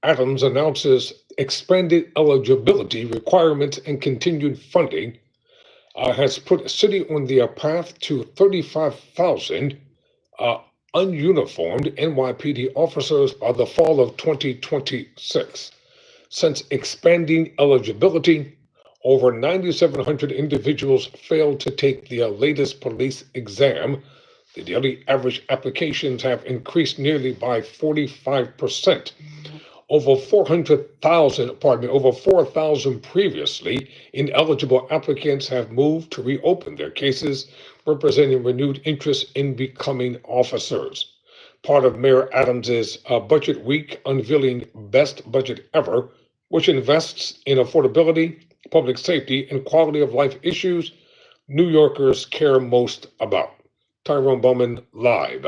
Adams announces expanded eligibility requirements and continued funding has put city on the path to 35,000 uh, ununiformed NYPD officers by the fall of 2026. Since expanding eligibility, over 9,700 individuals failed to take their latest police exam. The daily average applications have increased nearly by 45%. Over 4,000 previously ineligible applicants have moved to reopen their cases, representing renewed interest in becoming officers. Part of Mayor Adams's budget week unveiling best budget ever, which invests in affordability, public safety, and quality of life issues New Yorkers care most about. Tyrone Bowman live.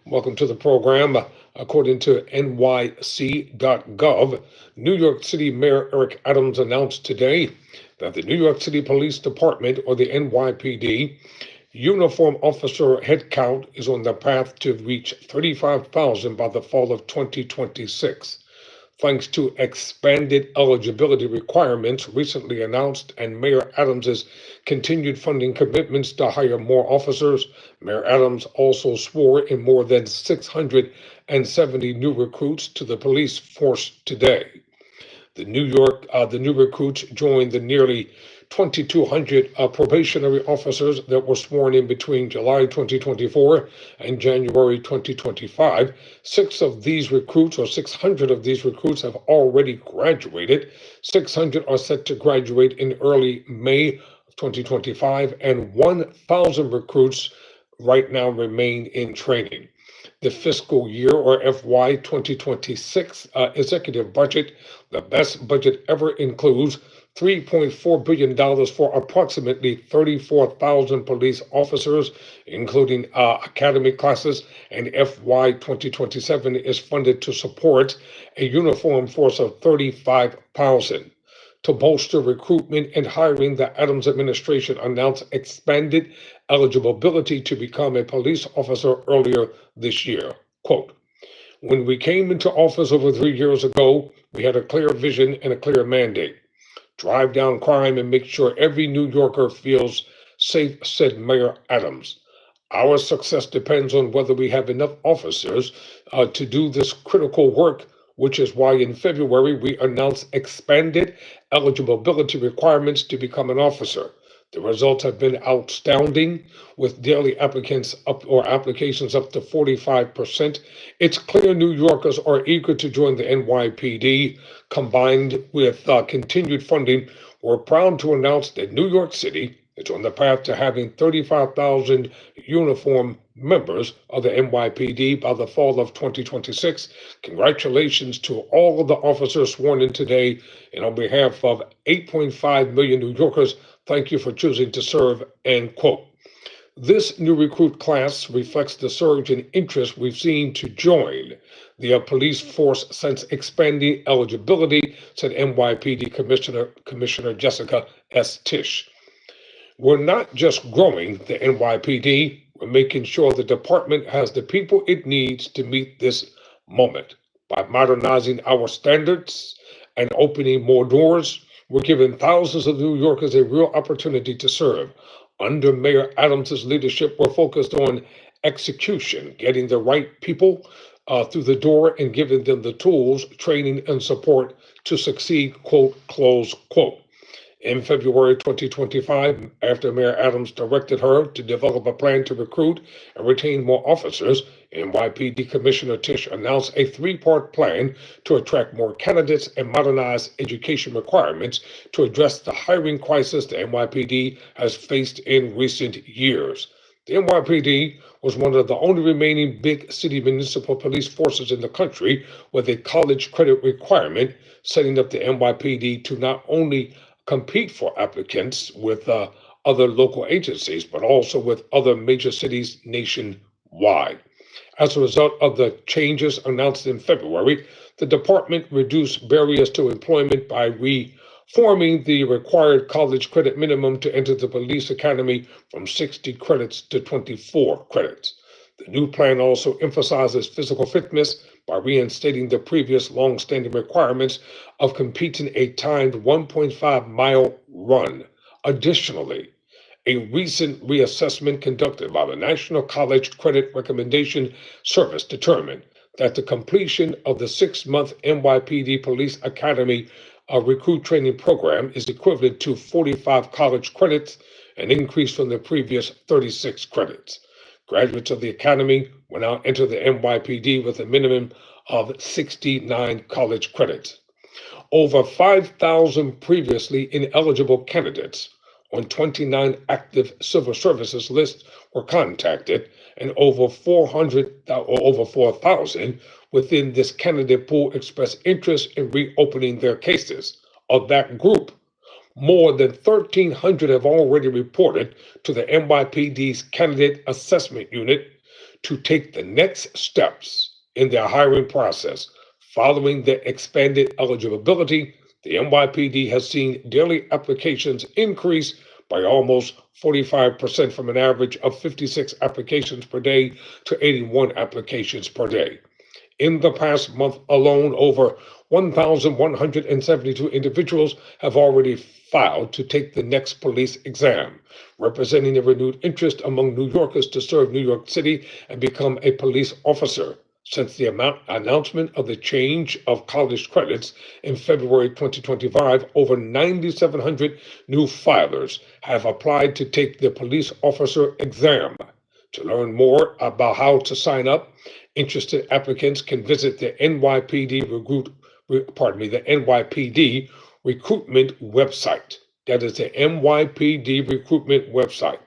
Welcome to the program. According to NYC.gov, New York City Mayor Eric Adams announced today that the New York City Police Department, or the NYPD, uniform officer headcount is on the path to reach 35,000 by the fall of 2026. Thanks to expanded eligibility requirements recently announced and Mayor Adams's continued funding commitments to hire more officers, Mayor Adams also swore in more than 670 new recruits to the police force today. The new recruits joined the nearly 2,200 probationary officers that were sworn in between July 2024 and January 2025. 600 of these recruits have already graduated. 600 are set to graduate in early May of 2025, and 1,000 recruits right now remain in training. The fiscal year, or FY 2026 executive budget, the best budget ever, includes $3.4 billion for approximately 34,000 police officers, including academy classes, and FY 2027 is funded to support a uniform force of 35,000. To bolster recruitment and hiring, the Adams administration announced expanded eligibility to become a police officer earlier this year. Quote, "When we came into office over 3 years ago, we had a clear vision and a clear mandate. Drive down crime and make sure every New Yorker feels safe," said Mayor Adams. "Our success depends on whether we have enough officers to do this critical work, which is why in February we announced expanded eligibility requirements to become an officer. The results have been outstanding, with daily applications up to 45%. It's clear New Yorkers are eager to join the NYPD. Combined with continued funding, we're proud to announce that New York City is on the path to having 35,000 uniform members of the NYPD by the fall of 2026. Congratulations to all of the officers sworn in today, and on behalf of 8.5 million New Yorkers, thank you for choosing to serve," end quote. This new recruit class reflects the surge in interest we've seen to join the police force since expanding eligibility, said NYPD Commissioner Jessica S. Tisch. "We're not just growing the NYPD, we're making sure the department has the people it needs to meet this moment. By modernizing our standards and opening more doors, we're giving thousands of New Yorkers a real opportunity to serve. Under Mayor Adams's leadership, we're focused on execution, getting the right people through the door and giving them the tools, training, and support to succeed," quote, close quote. In February 2025, after Mayor Adams directed her to develop a plan to recruit and retain more officers, NYPD Commissioner Tisch announced a three-part plan to attract more candidates and modernize education requirements to address the hiring crisis the NYPD has faced in recent years. The NYPD was one of the only remaining big city municipal police forces in the country with a college credit requirement, setting up the NYPD to not only compete for applicants with other local agencies, but also with other major cities nationwide. As a result of the changes announced in February, the department reduced barriers to employment by reforming the required college credit minimum to enter the police academy from 60 credits to 24 credits. The new plan also emphasizes physical fitness by reinstating the previous long-standing requirements of completing a timed 1.5-mile run. Additionally, a recent reassessment conducted by the National College Credit Recommendation Service determined that the completion of the 6-month NYPD Police Academy recruit training program is equivalent to 45 college credits, an increase from the previous 36 credits. Graduates of the academy will now enter the NYPD with a minimum of 69 college credits. Over 5,000 previously ineligible candidates on 29 active civil services lists were contacted, and over 4,000 within this candidate pool expressed interest in reopening their cases. Of that group, more than 1,300 have already reported to the NYPD's Candidate Assessment Unit to take the next steps in their hiring process. Following the expanded eligibility, the NYPD has seen daily applications increase by almost 45% from an average of 56 applications per day to 81 applications per day. In the past month alone, over 1,172 individuals have already filed to take the next police exam, representing a renewed interest among New Yorkers to serve New York City and become a police officer. Since the announcement of the change of college credits in February 2025, over 9,700 new filers have applied to take the police officer exam. To learn more about how to sign up, interested applicants can visit the NYPD recruitment website. That is the NYPD recruitment website.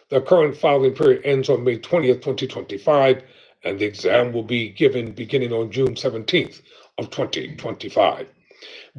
The current filing period ends on May 20th, 2025, and the exam will be given beginning on June 17th of 2025.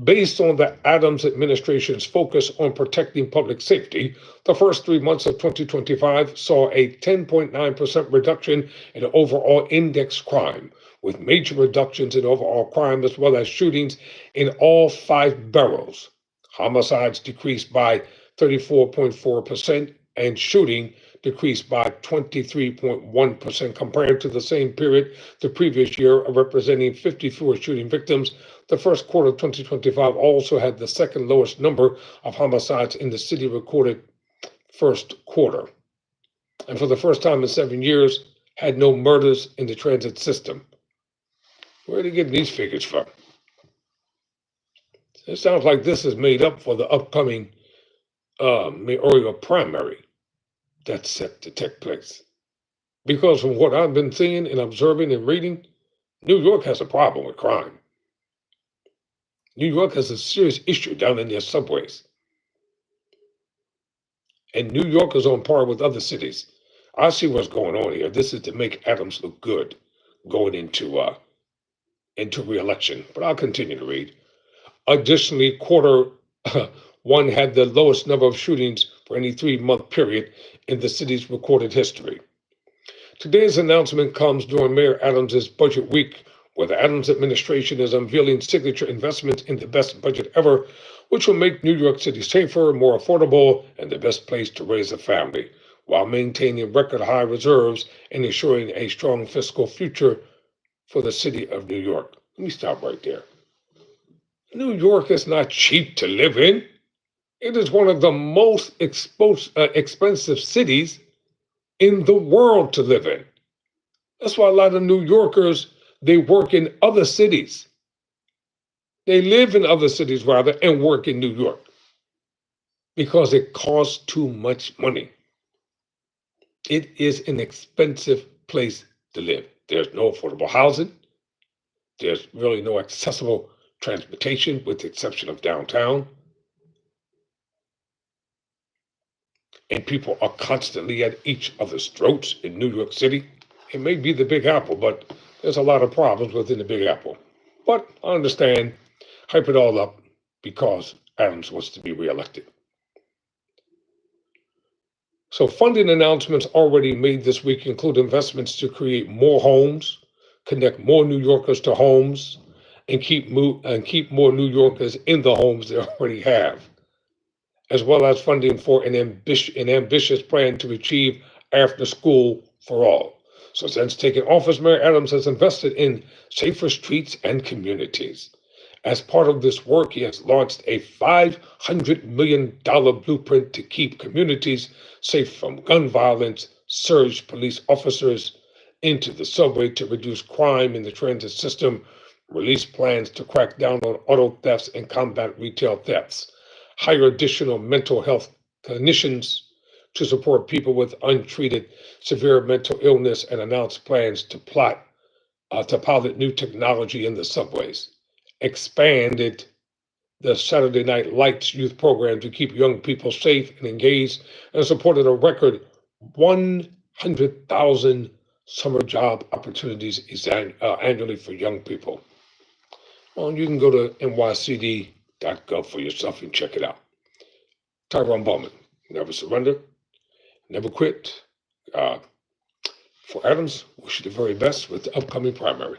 Based on the Adams administration's focus on protecting public safety, the first 3 months of 2025 saw a 10.9% reduction in overall index crime, with major reductions in overall crime as well as shootings in all 5 boroughs. Homicides decreased by 34.4% and shooting decreased by 23.1% compared to the same period the previous year, representing 54 shooting victims. The first quarter of 2025 also had the second lowest number of homicides in the city recorded first quarter, and for the first time in 7 years, had no murders in the transit system. Where are they getting these figures from? It sounds like this is made up for the upcoming mayoral primary that's set to take place. Because from what I've been seeing and observing and reading, New York has a problem with crime. New York has a serious issue down in their subways. And New York is on par with other cities. I see what's going on here. This is to make Adams look good going into re-election. But I'll continue to read. Additionally, quarter one had the lowest number of shootings for any 3-month period in the city's recorded history. Today's announcement comes during Mayor Adams' budget week, where the Adams administration is unveiling signature investments in the best budget ever, which will make New York City safer, more affordable, and the best place to raise a family, while maintaining record high reserves and ensuring a strong fiscal future for the city of New York. Let me stop right there. New York is not cheap to live in. It is one of the most expensive cities in the world to live in. That's why a lot of New Yorkers, they work in other cities. They live in other cities, rather, and work in New York because it costs too much money. It is an expensive place to live. There's no affordable housing. There's really no accessible transportation, with the exception of downtown. And people are constantly at each other's throats in New York City. It may be the Big Apple, but there's a lot of problems within the Big Apple. But I understand, hype it all up because Adams wants to be reelected. So funding announcements already made this week include investments to create more homes, connect more New Yorkers to homes, and keep more New Yorkers in the homes they already have, as well as funding for an ambitious plan to achieve after school for all. So since taking office, Mayor Adams has invested in safer streets and communities. As part of this work, he has launched a $500 million blueprint to keep communities safe from gun violence, surge police officers into the subway to reduce crime in the transit system, release plans to crack down on auto thefts and combat retail thefts, hire additional mental health clinicians to support people with untreated severe mental illness, and announce plans to pilot new technology in the subways, expanded the Saturday Night Lights youth program to keep young people safe and engaged, and supported a record 100,000 summer job opportunities annually for young people. Well, you can go to NYCD.gov for yourself and check it out. Tyrone Bowman, never surrender, never quit. For Adams, wish you the very best with the upcoming primary.